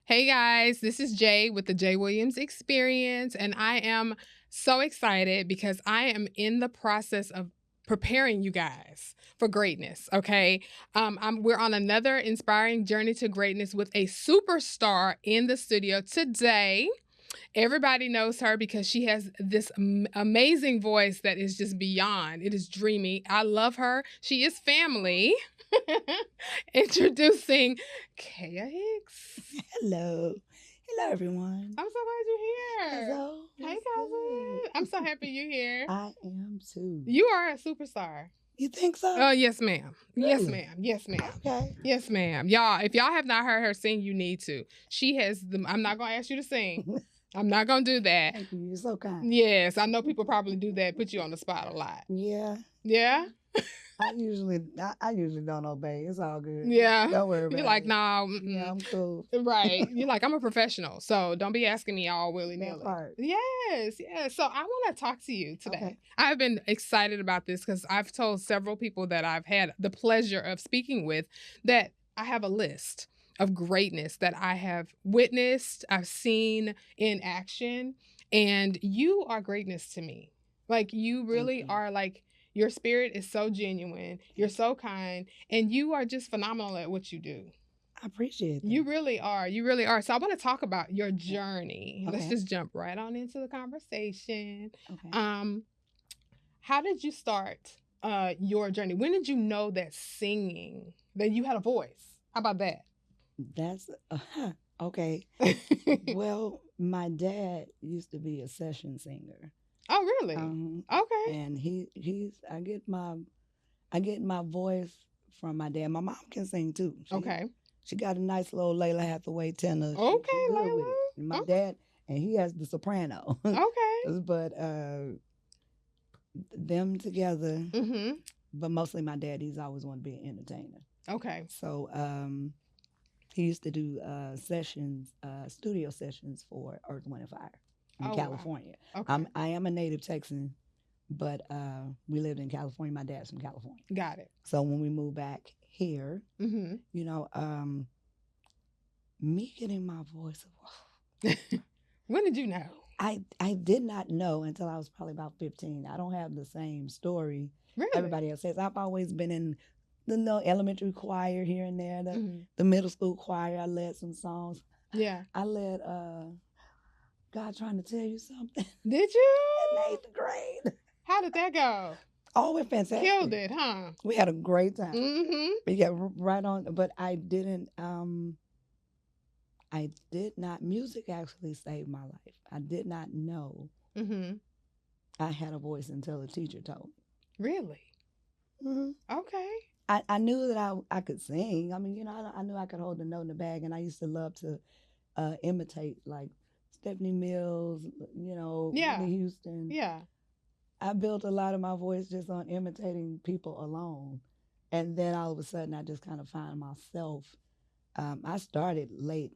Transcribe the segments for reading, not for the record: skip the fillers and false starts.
Hey guys, this is Jay with the Jay Williams Experience, and I am so excited because I am in the process of preparing you guys for greatness. Okay, we're on another inspiring journey to greatness with a superstar in the studio today. Everybody knows her because she has this amazing voice that is just beyond. It is dreamy. I love her. She is family. Introducing Kaya Hicks. Hello. Hello, everyone. I'm so glad you're here. Hello. Hey, What's cousin. good? I'm so happy you're here. I am too. You are a superstar. You think so? Oh, yes, ma'am. Yes, Really? ma'am. Yes, ma'am. Okay. Yes, ma'am. Y'all, if y'all have not heard her sing, you need to. She has the, I'm not going to ask you to sing. I'm not going to do that. Thank you. You're so kind. Yes, I know people probably do that, put you on the spot a lot. Yeah. Yeah? I usually don't obey. It's all good. Yeah. Don't worry about it. You're like, nah. Yeah, I'm cool. Right. You're like, I'm a professional, so don't be asking me all willy-nilly. That part. Yes, yes. So I want to talk to you today. Okay. I've been excited about this because I've told several people that I've had the pleasure of speaking with that I have a list of greatness that I have witnessed, I've seen in action, and you are greatness to me. Like, you really are like, your spirit is so genuine, you're so kind, and you are just phenomenal at what you do. I appreciate that. You really are. You really are. So I want to talk about your journey. Let's Okay. just jump right on into the conversation. Okay. How did you start your journey? When did you know that singing, that you had a voice? How about that? That's okay. Well, my dad used to be a session singer. Oh, really? Okay. And I get my voice from my dad. My mom can sing too. She got a nice little Layla Hathaway tenor. Okay, She's good Layla. with it. And my dad, and he has the soprano. Okay. But them together. Mm-hmm. But mostly my dad. He's always wanted to be an entertainer. Okay. So he used to do sessions, studio sessions for Earth, Wind, and Fire in California. Wow. Okay. I am a native Texan, but we lived in California. My dad's from California. Got it. So when we moved back here, you know, me getting my voice. When did you know? I did not know until I was probably about 15. I don't have the same story everybody else says. I've always been in the elementary choir here and there, the middle school choir. I led some songs. Yeah. I led God Trying to Tell You Something. Did you? In 8th grade. How did that go? Oh, we're fantastic. Killed it, huh? We had a great time. Mm-hmm. But yeah, right on. But I did not, music actually saved my life. I did not know I had a voice until a teacher told me. Really? Okay. I knew that I could sing. I mean, you know, I knew I could hold the note in the bag, and I used to love to imitate, like Stephanie Mills, you know, Whitney Houston. Yeah. I built a lot of my voice just on imitating people alone. And then all of a sudden, I just kind of find myself. I started late.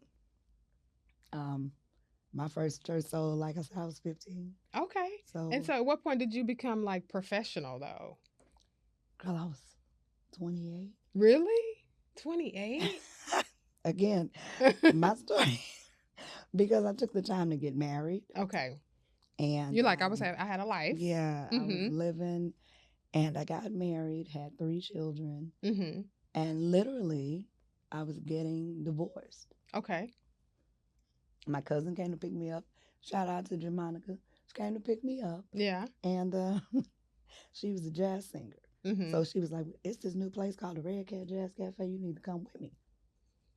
My first church solo, like I said, I was 15. Okay. So at what point did you become like professional though? Girl, I was 28. Really? 28? Again, my story. Because I took the time to get married. Okay. And you're like, I had a life. Yeah. I was living, and I got married, had 3 children. And literally, I was getting divorced. Okay. My cousin came to pick me up. Shout out to Jamonica. She came to pick me up. Yeah. And she was a jazz singer. So she was like, it's this new place called the Red Cat Jazz Cafe. You need to come with me.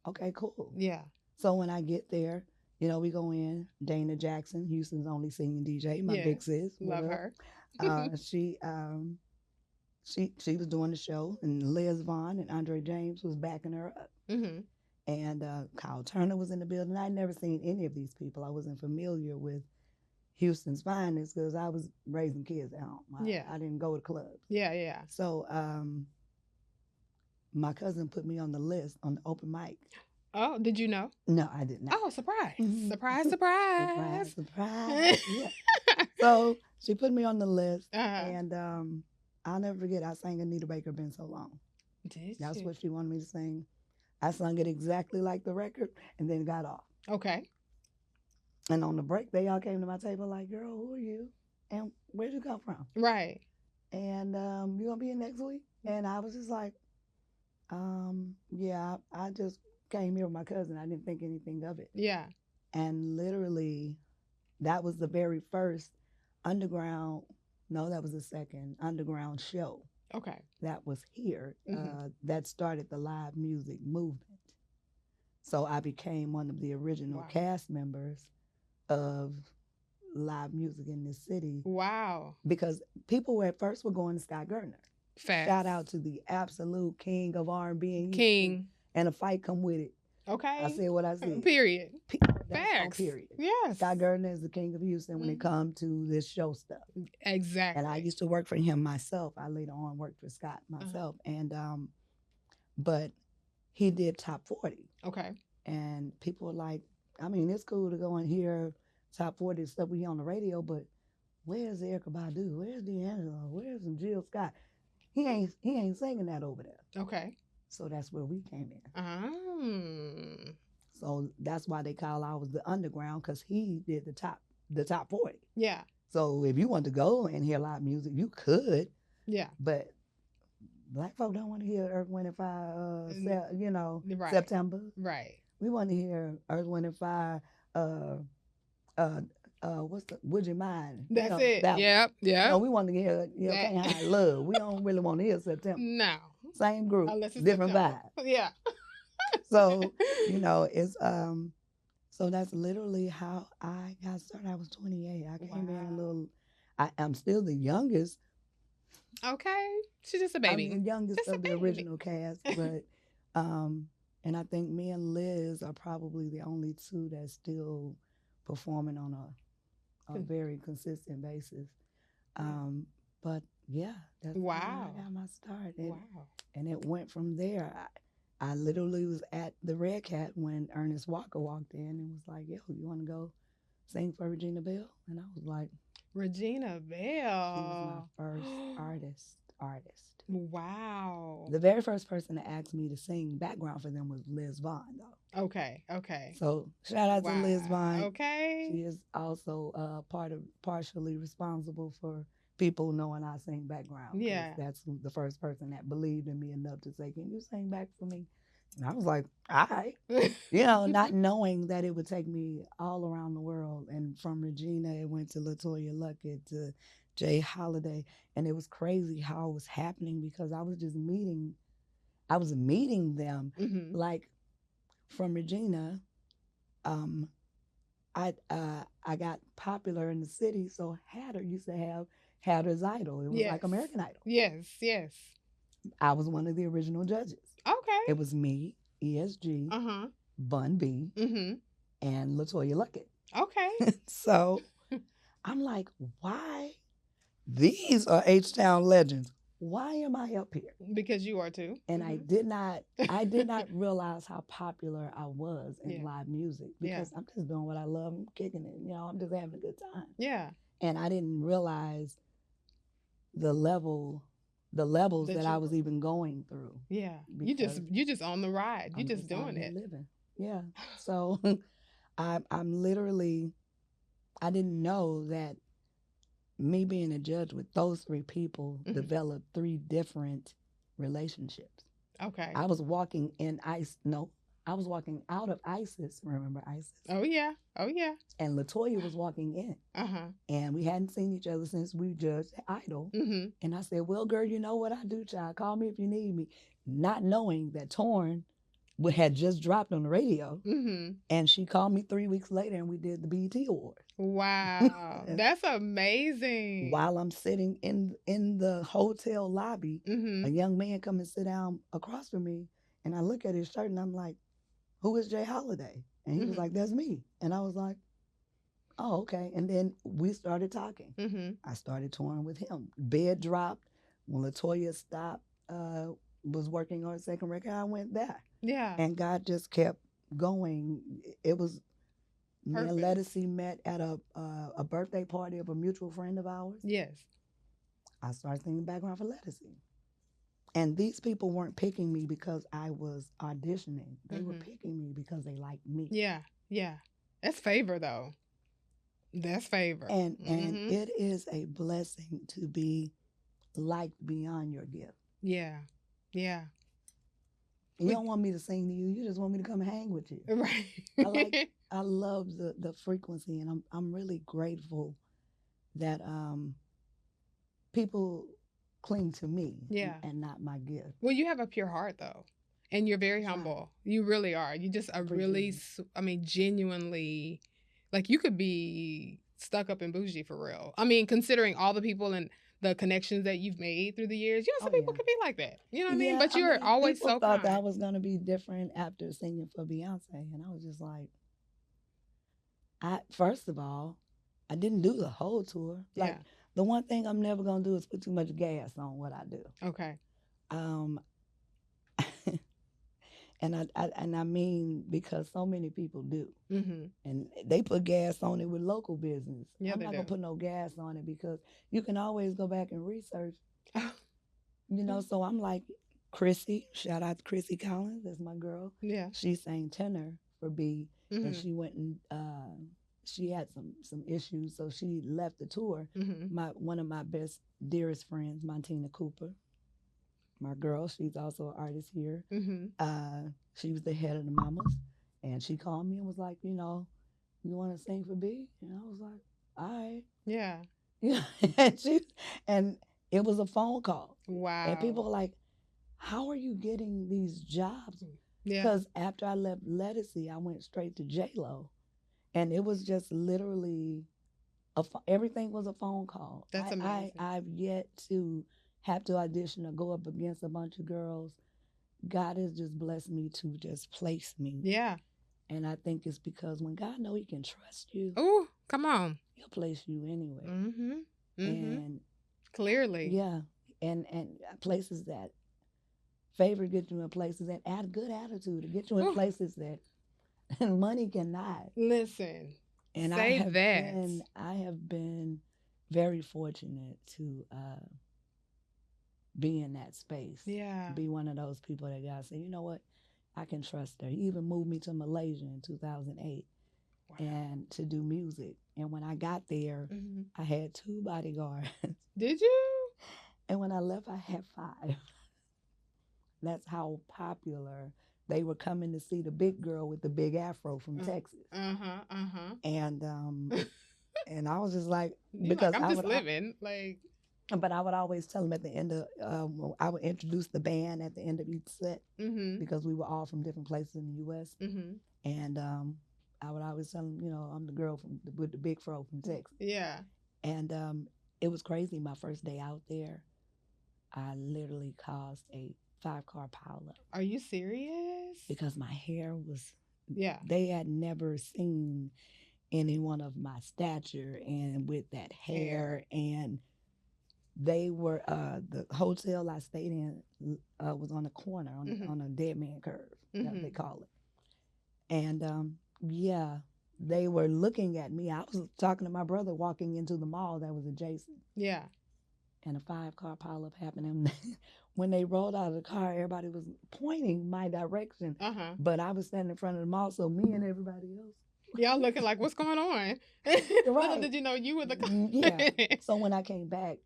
Okay, cool. Yeah. So when I get there, you know, we go in. Dana Jackson, Houston's only singing DJ, my big sis. Love her. She was doing the show, and Liz Vaughn and Andre James was backing her up. And Kyle Turner was in the building. I'd never seen any of these people. I wasn't familiar with Houston's finest because I was raising kids at home. I didn't go to clubs. Yeah. So my cousin put me on the list on the open mic. Oh, did you know? No, I did not. Oh, surprise. Surprise, surprise. Surprise. Yeah. So she put me on the list, and I'll never forget, I sang Anita Baker, Been So Long. Did That's what she wanted me to sing. I sung it exactly like the record, and then got off. Okay. And on the break, they all came to my table like, "Girl, who are you? And where'd you come from? Right. And you gonna be in next week?" And I was just like, yeah, I just came here with my cousin. I didn't think anything of it. Yeah. And literally, that was the very first underground. No, that was the second underground show. Okay. That was here. That started the live music movement. So I became one of the original cast members of live music in this city. Wow. Because people were at first were going to Sky Gardner. Facts. Shout out to the absolute king of R&B and King. And a fight come with it. Okay. I said what I said. Period. Facts. Period. Yes. Sky Gardner is the king of Houston when it comes to this show stuff. Exactly. And I used to work for him myself. I later on worked for Scott myself. And but he did top 40. Okay. And people were like, I mean, it's cool to go and hear top 40 stuff we hear on the radio, but where's Erykah Badu? Where's D'Angelo? Where's Jill Scott? He ain't singing that over there. Okay. So that's where we came in. So that's why they call ours the underground, because he did the top 40. Yeah. So if you want to go and hear live music, you could. Yeah. But black folk don't want to hear Earth, Wind and Fire, right. September. Right. We want to hear Earth, Wind and Fire, what's the Would You Mind? That's it. Yep. Yeah. No, we want to hear Can't Hide Love. We don't really want to hear September. No. Same group. Unless it's different September. vibe. Yeah. So, it's so that's literally how I got started. I was 28. I came in a little I'm still the youngest. Okay. She's just a baby. I'm the youngest of the original cast, but and I think me and Liz are probably the only two that's still performing on a very consistent basis. But yeah, that's how I got my start. And it went from there. I literally was at the Red Cat when Ernest Walker walked in and was like, "Yo, you want to go sing for Regina Belle?" And I was like, Regina Belle. She was my first artist. Wow. The very first person to ask me to sing background for them was Liz Vaughn, though. Okay. So shout out to Liz Vaughn. Okay. She is also partially responsible for people knowing I sing background. Yeah. That's the first person that believed in me enough to say, "Can you sing back for me?" And I was like, all right. Not knowing that it would take me all around the world. And from Regina, it went to LaToya Luckett, to Jay Holiday. And it was crazy how it was happening because I was meeting them. Like from Regina, I got popular in the city. So Hatter used to have Hatter's Idol. It was like American Idol. Yes. I was one of the original judges. Okay. It was me, ESG, Bun B, and LaToya Luckett. Okay. So I'm like, why? These are H-Town legends. Why am I up here? Because you are too. And I did not realize how popular I was in live music because I'm just doing what I love. I'm kicking it. I'm just having a good time. Yeah. And I didn't realize the levels that I was even going through. Yeah. You just on the ride. You just doing it. Living. Yeah. So I'm literally, I didn't know that me being a judge with those three people developed 3 different relationships. Okay. I was walking out of ISIS. Remember ISIS? Oh yeah. And LaToya was walking in. And we hadn't seen each other since we judged Idol. And I said, "Well, girl, you know what I do, child. Call me if you need me." Not knowing that Torn had just dropped on the radio. And she called me 3 weeks later and we did the BET Awards. Wow. That's amazing. While I'm sitting in the hotel lobby, a young man come and sit down across from me. And I look at his shirt and I'm like, "Who is Jay Holiday?" And he was like, "That's me." And I was like, "Oh, okay." And then we started talking. I started touring with him. Bed dropped. When LaToya stopped, was working on her second record, I went there. Yeah. And God just kept going. It was me and Lettucey met at a birthday party of a mutual friend of ours. Yes. I started singing background for Lettucey. And these people weren't picking me because I was auditioning. They were picking me because they liked me. Yeah. Yeah. That's favor though. That's favor. And it is a blessing to be liked beyond your gift. Yeah. Yeah. You don't want me to sing to you. You just want me to come hang with you. Right. I love the frequency, and I'm really grateful that people cling to me, Yeah. and not my gift. Well, you have a pure heart though. And you're very humble. You really are. You just are really, I mean, genuinely, like you could be stuck up and bougie for real. I mean, considering all the people and the connections that you've made through the years, you know, some people could be like that. You know what I mean? But you're always so kind. People thought that I was going to be different after singing for Beyonce. And I was just like, first of all, I didn't do the whole tour. Like, the one thing I'm never going to do is put too much gas on what I do. Okay. And I mean, because so many people do. And they put gas on it with local business. I'm not going to put no gas on it because you can always go back and research. You know, so I'm like, Chrissy, shout out to Chrissy Collins, that's my girl. Yeah. She sang tenor for B, and she went and she had some issues, so she left the tour. One of my best, dearest friends, Montina Cooper, my girl, she's also an artist here. She was the head of the Mamas, and she called me and was like, you know, you want to sing for B? And I was like, all right. Yeah. And it was a phone call. Wow. And people were like, how are you getting these jobs? Yeah. Because after I left Lettucey, I went straight to J-Lo, and it was just literally, everything was a phone call. That's amazing. I've yet to have to audition or go up against a bunch of girls. God has just blessed me to just place me. Yeah. And I think it's because when God knows He can trust you. Oh, come on. He'll place you anyway. And clearly. Yeah. And places that favor get you in places that add good attitude to get you in places that money cannot. Listen. And I have been very fortunate to be in that space. Yeah. Be one of those people that God said, you know what? I can trust her. He even moved me to Malaysia in 2008 and to do music. And when I got there, I had 2 bodyguards. Did you? And when I left, I had 5. That's how popular they were coming to see the big girl with the big afro from Texas. And and I was just like, because I'm just living like. But I would always tell them at the end of, I would introduce the band at the end of each set because we were all from different places in the U.S. And I would always tell them, you know, I'm the girl with the big fro from Texas. Yeah. And it was crazy. My first day out there, I literally caused a 5-car pileup. Are you serious? Because my hair was, they had never seen anyone of my stature and with that hair. And they were, the hotel I stayed in was on a corner, on a dead man curve, as they call it. And they were looking at me. I was talking to my brother walking into the mall that was adjacent. Yeah. And a 5-car pileup happened. And when they rolled out of the car, everybody was pointing my direction. But I was standing in front of the mall, so me and everybody else. Y'all looking like, what's going on? Right. Little did you know you were the Yeah. So when I came back,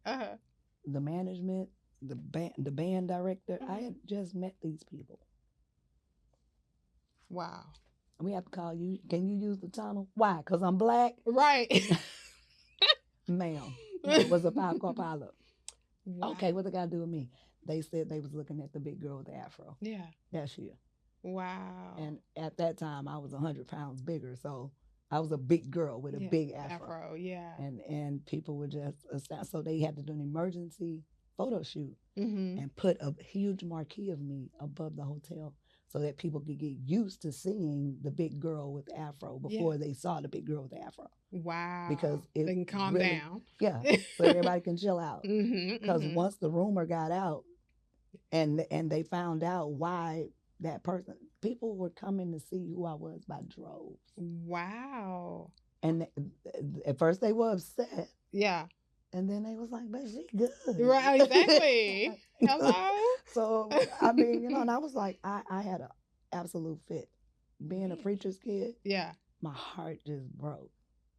the management, the band director, I had just met these people. Wow. We have to call you. Can you use the tunnel? Why? Because I'm black? Right. Ma'am. It was a 5-car pileup. Wow. Okay, what they got to do with me? They said they was looking at the big girl with the afro. Yeah. That's you. Wow. And at that time, I was 100 pounds bigger, so I was a big girl with a big afro. Yeah. And people were just, so they had to do an emergency photo shoot and put a huge marquee of me above the hotel so that people could get used to seeing the big girl with the afro before they saw the big girl with the afro. Wow. Because they can calm down. Yeah, so everybody can chill out. Because once the rumor got out and they found out why that person, people were coming to see who I was by droves. Wow. And at first they were upset. Yeah. And then they was like, but she good. Right, exactly. Hello? So, I mean, you know, and I was like, I had an absolute fit. Being a preacher's kid. Yeah. my heart just broke.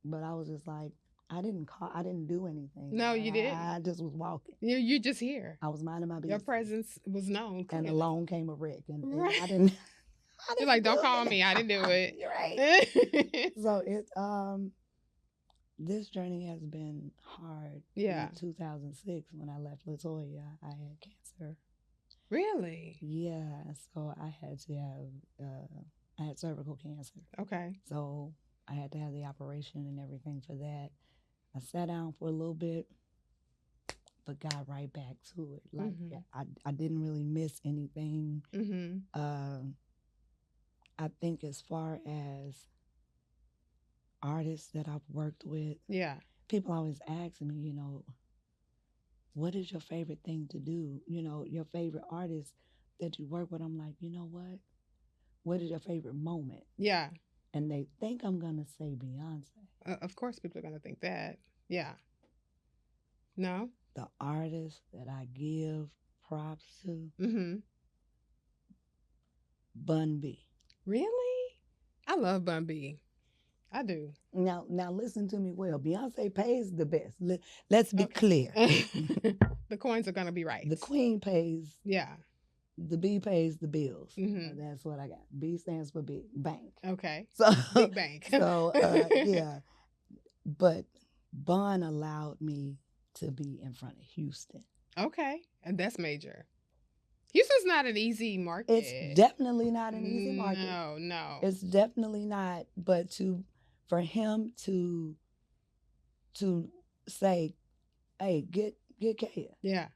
But I was just like, I didn't do anything. No, you didn't. I just was walking. You're just here. I was minding my business. Your presence was known. And along came a wreck. And right. I didn't. You're like, don't call me. I didn't do it. You're right. So this journey has been hard. Yeah. In 2006, when I left Latoya, I had cancer. Really? Yeah. So I had to have, I had cervical cancer. Okay. So I had to have the operation and everything for that. I sat down for a little bit, but got right back to it. Like, I didn't really miss anything. I think as far as artists that I've worked with, people always ask me, you know, what is your favorite thing to do? You know, your favorite artist that you work with. I'm like, you know what? What is your favorite moment? Yeah. And they think I'm going to say Beyonce. Of course people are going to think that. Yeah. No? The artist that I give props to, Bun B. Really? I love Bun B. I do. Now listen to me well. Beyonce pays the best. Let's be clear. The coins are going to be right. The queen pays. Yeah. The B pays the bills. That's what I got. B stands for big bank. Okay. So big bank. So yeah. But Bun allowed me to be in front of Houston. Okay. And that's major. Houston's not an easy market. It's definitely not an easy market. No. It's definitely not. But for him to say, hey, get Kaya. Yeah.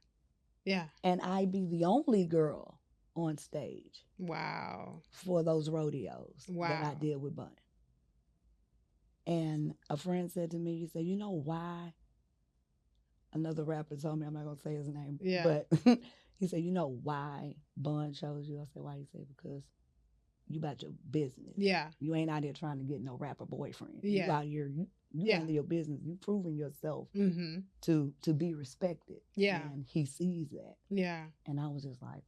Yeah. And I be the only girl on stage. Wow. For those rodeos that I did with Bun. And a friend said to me, he said, you know why? Another rapper told me, I'm not going to say his name. Yeah. But he said, you know why Bun chose you? I said, why? He said, because you about your business. Yeah. You ain't out here trying to get no rapper boyfriend. Yeah. You out here, you handle your business. You proving yourself to be respected. Yeah. And he sees that. Yeah. And I was just like,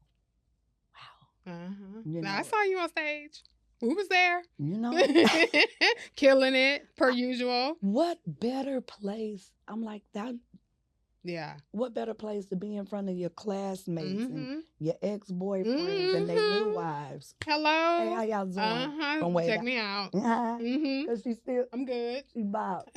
wow. You know, I saw you on stage. Who was there? You know. Killing it, per usual. What better place? I'm like, that. Yeah. What better place to be in front of your classmates and your ex-boyfriends and their new wives? Hello. Hey, how y'all doing? Check me out. Because she's still. I'm good. She bob.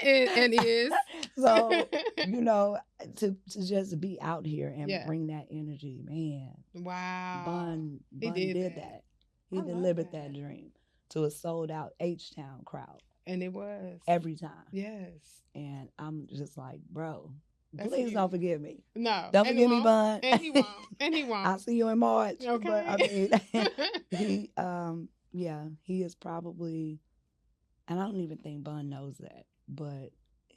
and is. So, you know, to just be out here and bring that energy, man. Wow. Bun did that. He delivered that dream to a sold-out H-Town crowd. And it was. Every time. Yes. And I'm just like, bro, please don't forget me. No. Don't forget me, Bun. And he won't. And he won't. I'll see you in March. Okay. But I mean, he is probably, and I don't even think Bun knows that, but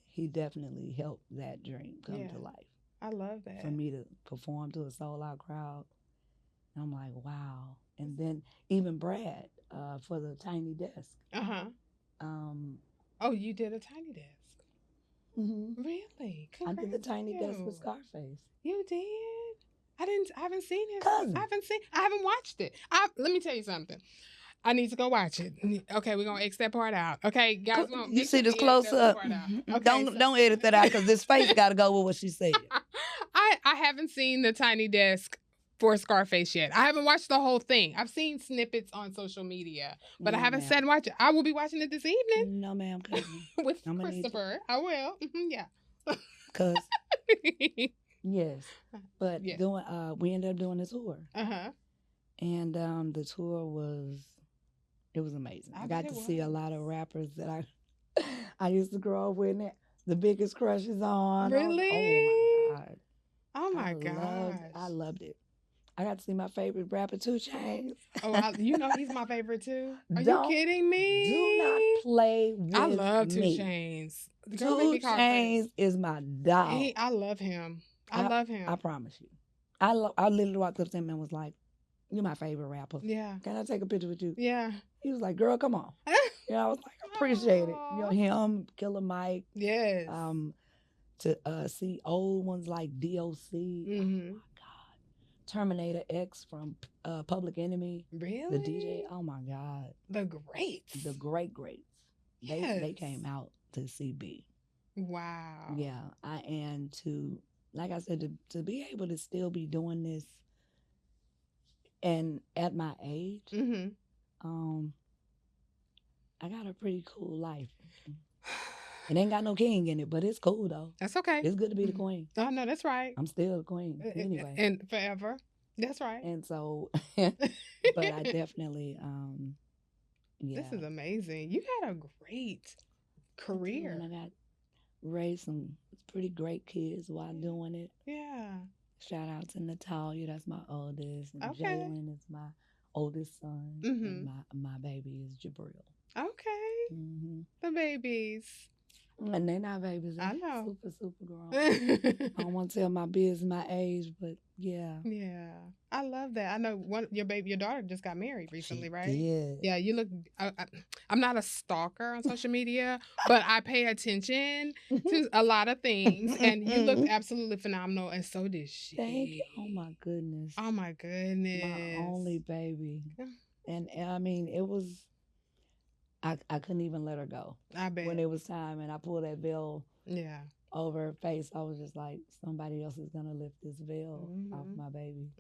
he definitely helped that dream come to life. I love that. For me to perform to a sold-out crowd. And I'm like, wow. And then even Brad for the Tiny Desk. Oh, you did a Tiny Desk? Really? I did the Tiny Desk with Scarface. You did? I haven't seen it. I haven't watched it. Let me tell you something. I need to go watch it. Okay, we're gonna X that part out. Okay, guys, you see this close up. Okay, don't edit that out because this face got to go with what she said. I haven't seen the Tiny Desk for Scarface yet. I haven't watched the whole thing. I've seen snippets on social media, but I haven't sat and watched it. I will be watching it this evening. No, ma'am, with Christopher. I will. Yeah. Cause yes, but we ended up doing a tour. And the tour was amazing. I got to see a lot of rappers that I used to grow up with. The biggest crushes on. Really? Oh my God. I loved it. I got to see my favorite rapper, 2 Chainz. Oh, you know he's my favorite too. Are you kidding me? Do not play with me. I love 2 Chainz. 2 Chainz is my dog. I love him. I love him. I promise you. I literally walked up to him and was like, "You're my favorite rapper. Yeah. Can I take a picture with you?" Yeah. He was like, "Girl, come on." I was like, "I appreciate it." You know, him, Killer Mike. Yes. To see old ones like DOC. Oh my God. Terminator X from Public Enemy. Really? The DJ. Oh my God. The greats. The greats. They came out to CB. Wow. Yeah. And to, like I said, to be able to still be doing this and at my age, I got a pretty cool life. It ain't got no king in it, but it's cool though. That's okay. It's good to be the queen. Oh no, that's right. I'm still the queen anyway. And forever. That's right. And so, but I definitely, yeah. This is amazing. You had a great career. And I got raised some pretty great kids while doing it. Yeah. Shout out to Natalia, that's my oldest. And Jalen is my oldest son. And my baby is Jabril. Okay. The babies. And they're not babies. They're I know. Super grown. I don't want to tell my business, my age, but yeah. Yeah. I love that. I know your daughter just got married recently, right? Yeah. Yeah, you look, I'm not a stalker on social media, but I pay attention to a lot of things. And you looked absolutely phenomenal. And so did she. Thank you. Oh my goodness. Oh my goodness. My only baby. And I mean, it was, I couldn't even let her go. I bet. When it was time and I pulled that veil over her face, I was just like, somebody else is going to lift this veil off my baby.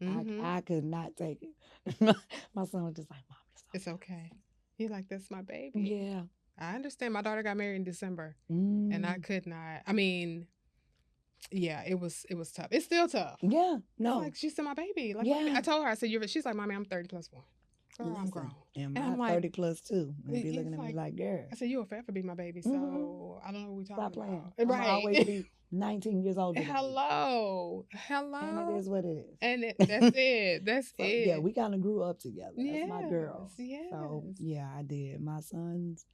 I could not take it. My son was just like, Mom, it's okay. He's like, that's my baby. Yeah. I understand. My daughter got married in December and I could not. I mean, yeah, it was tough. It's still tough. Yeah. No. It's like, she's still my baby. Like, yeah. I told her, I said, she's like, Mommy, I'm 30 plus 1. Girl, I'm grown. And I'm like, 30 plus 2. And be looking at me like, girl. I said, you'll forever be my baby, so I don't know what we're talking Stop playing. about. Right. I'll always be 19 years old. Hello. And it is what it is. And that's it. That's so, it. Yeah, we kind of grew up together. That's my girl. Yes. So, yeah, I did. My sons,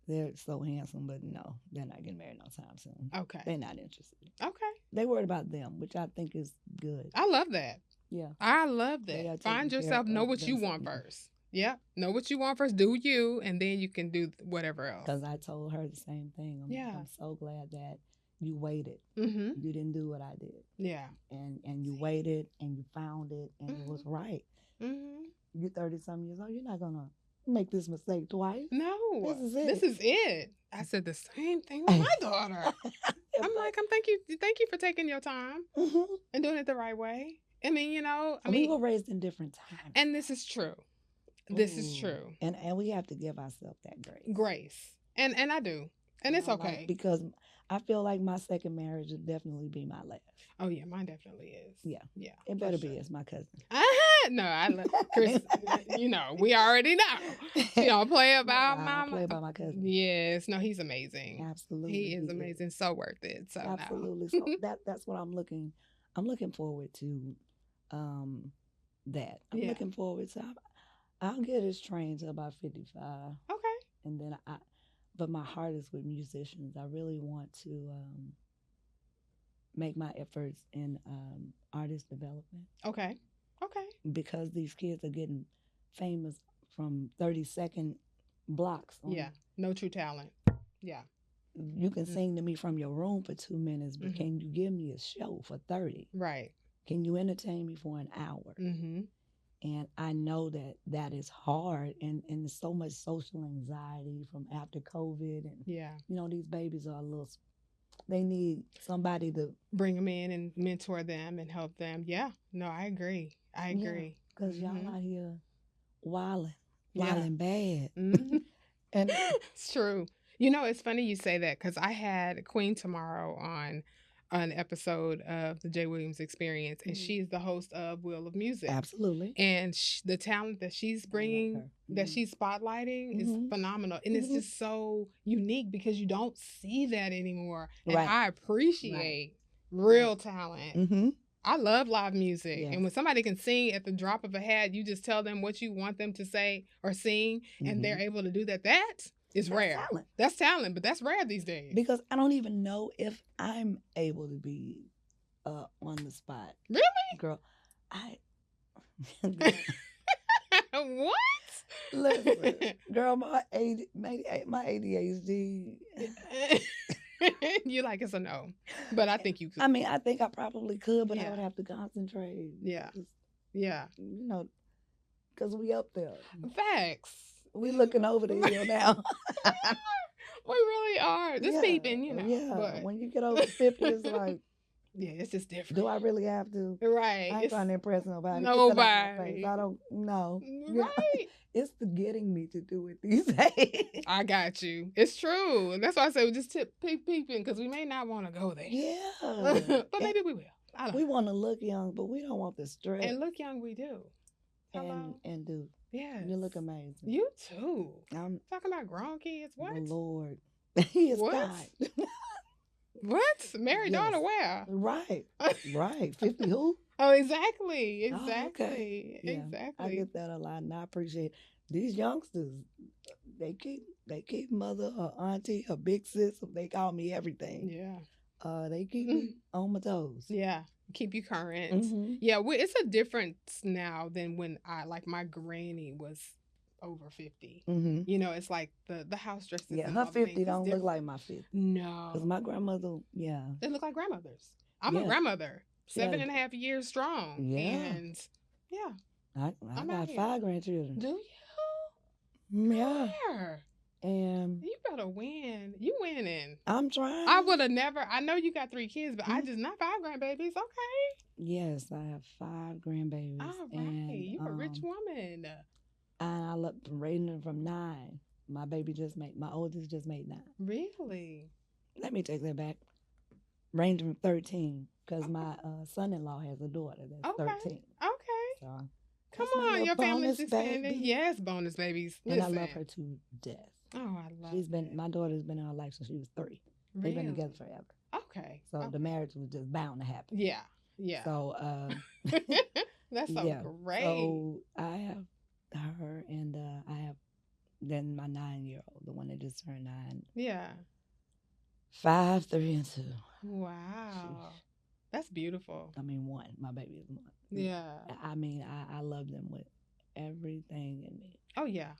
they're so handsome, but no, they're not getting married no time soon. Okay. They're not interested. Okay. They worried about them, which I think is good. I love that. Yeah. I love that. Find yourself, know what you want first. Yeah. Know what you want first. Do you, and then you can do whatever else. Because I told her the same thing. I'm so glad that you waited. You didn't do what I did. Yeah. And you waited and you found it and it was right. You're 30-something years old. You're not going to make this mistake twice. No. This is it. This is it. I said the same thing with my daughter. I'm like, thank you for taking your time and doing it the right way. I mean, we were raised in different times. And this is true. This is true. And we have to give ourselves that grace. Grace. And I do. And it's okay. Like, because I feel like my second marriage would definitely be my last. Oh, yeah. Mine definitely is. Yeah. Yeah. It better be. It's my cousin. No, I love Chris. We already know. She don't play about play about my cousin. Yes. No, he's amazing. Absolutely. He is amazing. So worth it. So absolutely. So that's what I'm looking forward to. That. I'm looking forward to. I'll get his train to about 55. Okay. And then but my heart is with musicians. I really want to make my efforts in artist development. Okay. Because these kids are getting famous from 30-second blocks. No true talent. Yeah. You can sing to me from your room for 2 minutes, but can you give me a show for 30? Right. Can you entertain me for an hour? And I know that is hard, and there's so much social anxiety from after COVID, and these babies are they need somebody to bring them in and mentor them and help them. Yeah, no, I agree. Because y'all out here wilding bad, and it's true. It's funny you say that because I had Queen Tomorrow on an episode of the Jay Williams Experience, and she's the host of Wheel of Music. Absolutely. And the talent that she's bringing, that she's spotlighting, is phenomenal. And it's just so unique because you don't see that anymore. And I appreciate real talent. I love live music. Yes. And when somebody can sing at the drop of a hat, you just tell them what you want them to say or sing, and they're able to do that. That's rare. Talent. That's talent, but that's rare these days. Because I don't even know if I'm able to be on the spot. Really? Girl, What? Listen, girl, my ADHD. You like it's a no, but I think you could. I mean, I think I probably could, but I Yeah. would have to concentrate. Yeah. It's, Yeah. you know, because we up there. Facts. We looking over the hill now. We really are. Just peeping, you know. Yeah. But When you get over 50, it's like, yeah, it's just different. do I really have to? Right. I ain't trying to impress nobody. Nobody. Get that out of my face. I don't know. Right. It's the getting me to do it these days. I got you. It's true. And that's why I say we just peeping because we may not want to go there. Yeah. But maybe we will. We want to look young, but we don't want the stress. And look young, we do. And do. Yeah. You look amazing. You too. I'm talking about grown kids. What? The Lord. He is what? God. What? Married daughter where? Right. Right. 50 who? Oh, exactly. Exactly. Oh, okay. Exactly. I get that a lot, and I appreciate these youngsters. They keep mother or auntie or big sis. They call me everything. Yeah. They keep me on my toes. Yeah. Keep you current. Mm-hmm. Yeah. It's a difference now than when my granny was over 50. Mm-hmm. You know, it's like the house dresses. Yeah, her 50 don't look like my 50. No. Because my grandmother, they look like grandmothers. I'm a grandmother, 7.5 years strong. Yeah. And yeah. I got 5 grandchildren. Do you? Yeah. Where? And you better win. You winning. I'm trying. I would have never. I know you got 3 kids, but I just not 5 grandbabies. Okay. Yes, I have 5 grandbabies. All right. And, you a rich woman. And I love raising them from 9. My oldest just made 9. Really? Let me take that back. Ranging from 13, because my son-in-law has a daughter that's 13. Okay. So come on, your family's expanding. Yes, bonus babies. Listen. And I love her to death. Oh, I love my daughter's been in her life since she was 3. Really? They've been together forever. Okay. So the marriage was just bound to happen. Yeah. Yeah. So that's so great. So I have her, and I have then my 9-year-old, the one that just turned 9. Yeah. 5, 3, and 2. Wow. That's beautiful. I mean, 1. My baby is 1. Yeah. I mean, I love them with everything in me. Oh, yeah.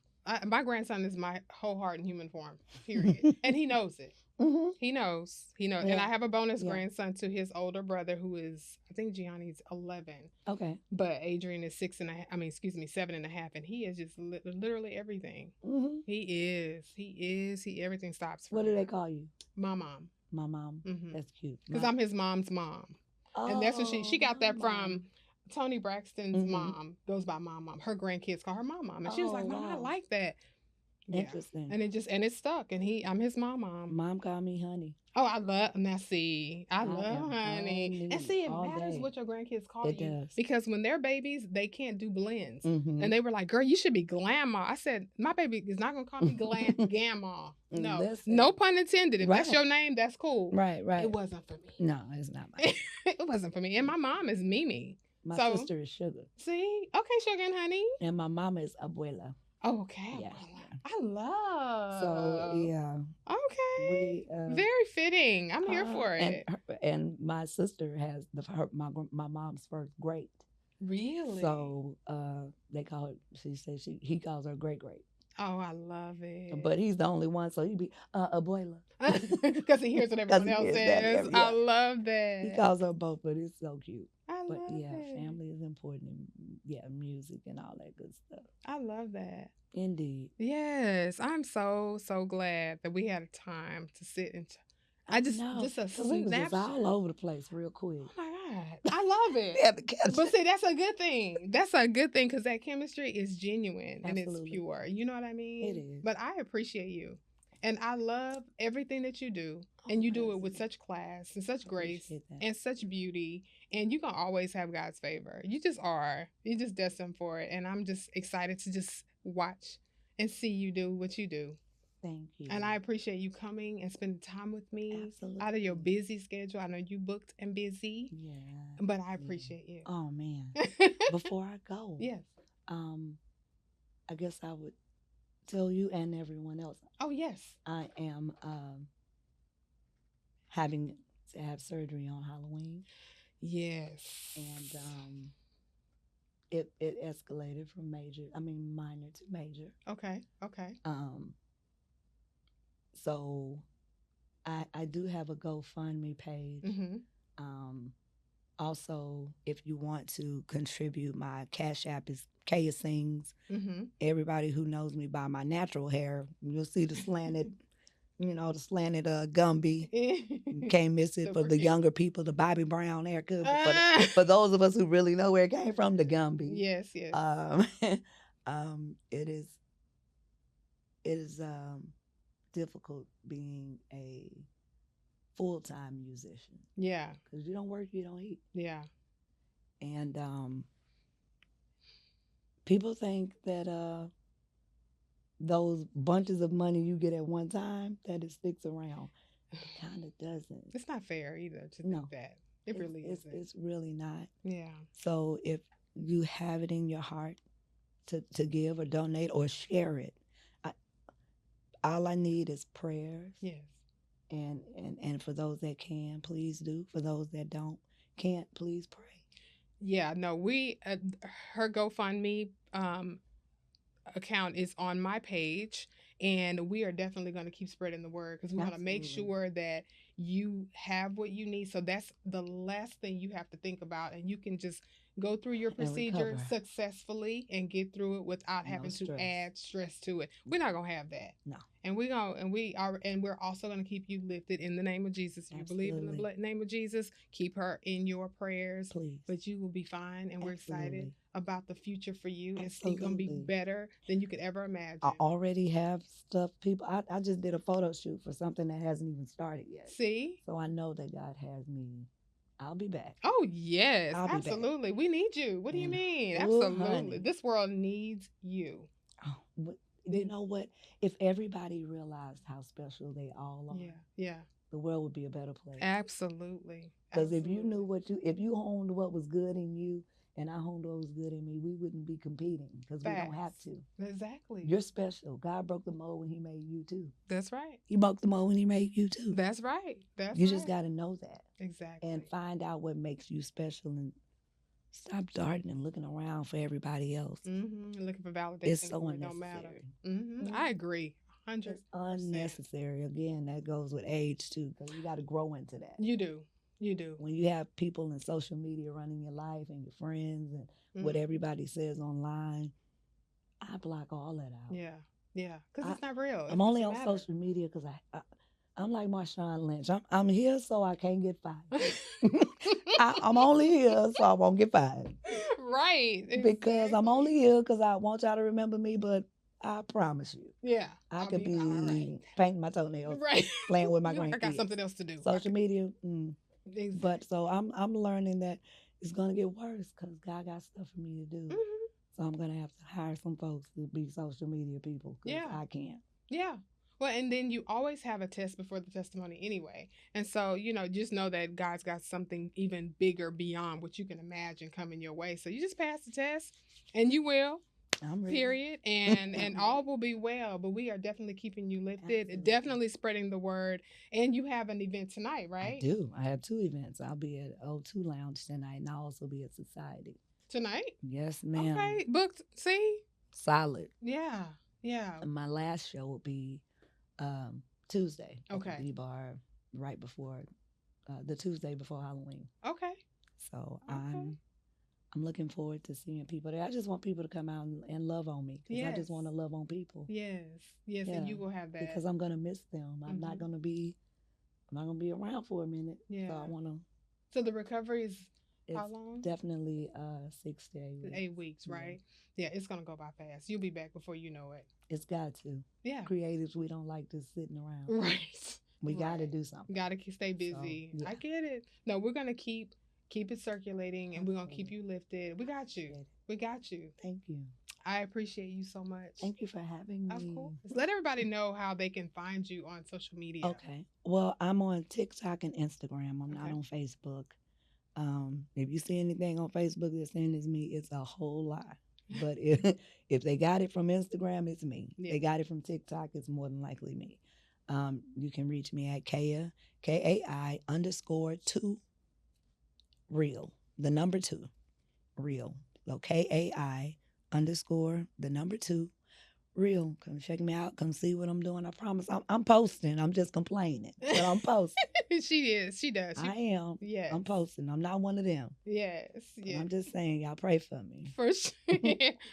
My grandson is my whole heart in human form, period. And he knows it. Mm-hmm. He knows. Yeah. And I have a bonus grandson to his older brother who is, I think Gianni's 11. Okay. But Adrian is 7.5. And he is just literally everything. Mm-hmm. He is. Everything stops for What him. do they call you? My mom. My mom. Mm-hmm. That's cute. Because I'm his mom's mom. Oh, and that's what she got that from Tony Braxton's mom. Goes by my mom. Her grandkids call her my mom. And she was like, Mom, I like that. Interesting. And it stuck. And I'm his mom. Mom called me honey. Oh, I love honey. And see, it matters what your grandkids call you. It does. Because when they're babies, they can't do blends. Mm-hmm. And they were like, girl, you should be Glamma. I said, my baby is not going to call me Gamma. No. Listen. No pun intended. If that's your name, that's cool. Right. It wasn't for me. No, it's not mine. It wasn't for me. And my mom is Mimi. My sister is Sugar. See? Okay, Sugar and Honey. And my mama is Abuela. Oh, okay. Yeah. I love. So, yeah. Okay. Very fitting. I'm here for it. And my sister has my mom's first great. Really? So they call it, he calls her great. Oh, I love it. But he's the only one, so he'd be Abuela. Because he hears what everyone else says. I love that. He calls her both, but it's so cute. I love it. Family is important. And, music and all that good stuff. I love that. Indeed. Yes, I'm so glad that we had a time to sit and just a snapshot. We was just all over the place real quick. Oh my God, I love it. Yeah, but see, that's a good thing. That's a good thing because that chemistry is genuine. Absolutely. And it's pure. You know what I mean? It is. But I appreciate you, and I love everything that you do, and you do it with such class and such grace and such beauty, and you're gonna always have God's favor. You just are. You're just destined for it, and I'm just excited to just watch and see you do what you do. Thank you. And I appreciate you coming and spending time with me. Absolutely. Out of your busy schedule. I know you booked and busy. Yeah. But I appreciate you. Oh man. Before I go. Yes. I guess I would tell you and everyone else. Oh yes. I am having to have surgery on Halloween. Yes. And it escalated from minor to major. Okay. So I do have a GoFundMe page. Also, if you want to contribute, my Cash App is Kaya Sings. Everybody who knows me by my natural hair, you'll see the slanted, the slanted Gumby. You can't miss it. For the younger people, the Bobby Brown haircut. For those of us who really know where it came from, the Gumby. Yes, yes. It is difficult being a full-time musician. Yeah. Because you don't work, you don't eat. Yeah. And people think that those bunches of money you get at one time, that it sticks around. It kind of doesn't. It's not fair either to think that. It really isn't. It's really not. Yeah. So if you have it in your heart to give or donate or share it, all I need is prayers. Yes. And for those that can, please do. For those that can't, please pray. Yeah, no, her GoFundMe account is on my page, and we are definitely going to keep spreading the word because we want to make sure that you have what you need. So that's the last thing you have to think about, and you can just go through your procedure successfully and get through it without having to add stress to it. We're not gonna have that. No. And we're also gonna keep you lifted in the name of Jesus. If you believe in the name of Jesus, keep her in your prayers. Please. But you will be fine, and we're excited about the future for you. It's gonna be better than you could ever imagine. I already have stuff. People, I just did a photo shoot for something that hasn't even started yet. See? So I know that God has me. I'll be back. Oh, yes. Absolutely. We need you. What do you mean? Absolutely. Honey. This world needs you. Oh, you know what? If everybody realized how special they all are, yeah, the world would be a better place. Absolutely. Because if you knew if you honed what was good in you, and I honed what was good in me, we wouldn't be competing because we don't have to. Exactly. You're special. God broke the mold when He made you too. That's right. He broke the mold when He made you too. That's right. You just got to know that. Exactly. And find out what makes you special and stop darting and looking around for everybody else. Looking for validation. It's so unnecessary. Don't matter. I agree. 100%. It's unnecessary. Again, that goes with age too, because you got to grow into that. You do. You do. When you have people in social media running your life and your friends and what everybody says online, I block all that out. Yeah. Yeah. Because it's not real. I'm only on social media because I'm like Marshawn Lynch. I'm here so I can't get fired. I'm only here so I won't get fired. Right. Exactly. Because I'm only here because I want y'all to remember me, but I promise you. Yeah. I could be painting my toenails. Right. Playing with my grandkids. I got something else to do. Social media, Exactly. But so I'm learning that it's gonna get worse because God got stuff for me to do. So I'm gonna have to hire some folks to be social media people. Yeah, I can't. Yeah. Well, and then you always have a test before the testimony anyway. And so, just know that God's got something even bigger beyond what you can imagine coming your way. So you just pass the test, and you will. I'm ready. Period. And all will be well. But we are definitely keeping you lifted, definitely spreading the word. And you have an event tonight, right? I do. I have 2 events. I'll be at O2 Lounge tonight, and I'll also be at Society. Tonight? Yes, ma'am. Okay. Booked. See? Solid. Yeah. Yeah. And my last show will be Tuesday. Okay. At the D-Bar right before, the Tuesday before Halloween. Okay. So I'm looking forward to seeing people there. I just want people to come out and love on me. Because I just want to love on people. Yes. Yes. Yeah. And you will have that. Because I'm going to miss them. I'm not going to be around for a minute. Yeah. So I want to. So the recovery is how long? Definitely 6 to 8 weeks. 8 weeks, right? Yeah, it's going to go by fast. You'll be back before you know it. It's got to. Yeah. Creatives, we don't like just sitting around. Right. We got to do something. Got to stay busy. So, I get it. No, we're going to keep it circulating, and we're going to keep you lifted. We got you. We got you. Thank you. I appreciate you so much. Thank you for having me. Of course. Let everybody know how they can find you on social media. Okay. Well, I'm on TikTok and Instagram. I'm not on Facebook. If you see anything on Facebook that's saying it's me, it's a whole lie. But if they got it from Instagram, it's me. Yeah. They got it from TikTok, it's more than likely me. You can reach me at Kaya, KAI_2 real, the number 2 real. So KAI_2 Real. Come check me out. Come see what I'm doing. I promise. I'm posting. I'm just complaining, but I'm posting. She is. She does. I am. Yes. I'm posting. I'm not one of them. Yes. But Yes. I'm just saying, y'all pray for me. For sure.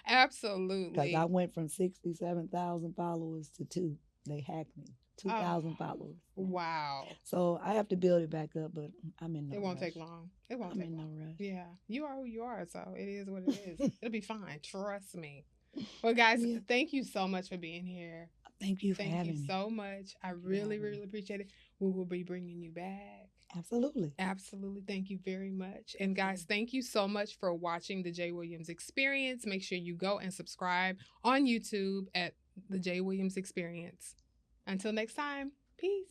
Absolutely. Because I went from 67,000 followers to 2. They hacked me. 2,000 followers. Wow. So I have to build it back up, but I'm in no rush. It won't take long. It won't take long. I'm in no rush. Yeah. You are who you are, so it is what it is. It'll be fine. Trust me. Well, guys, thank you so much for being here. Thank you for having me. Thank you so much. I really, really appreciate it. We will be bringing you back. Absolutely. Absolutely. Thank you very much. And guys, thank you so much for watching the Jay Williams Experience. Make sure you go and subscribe on YouTube at the Jay Williams Experience. Until next time, peace.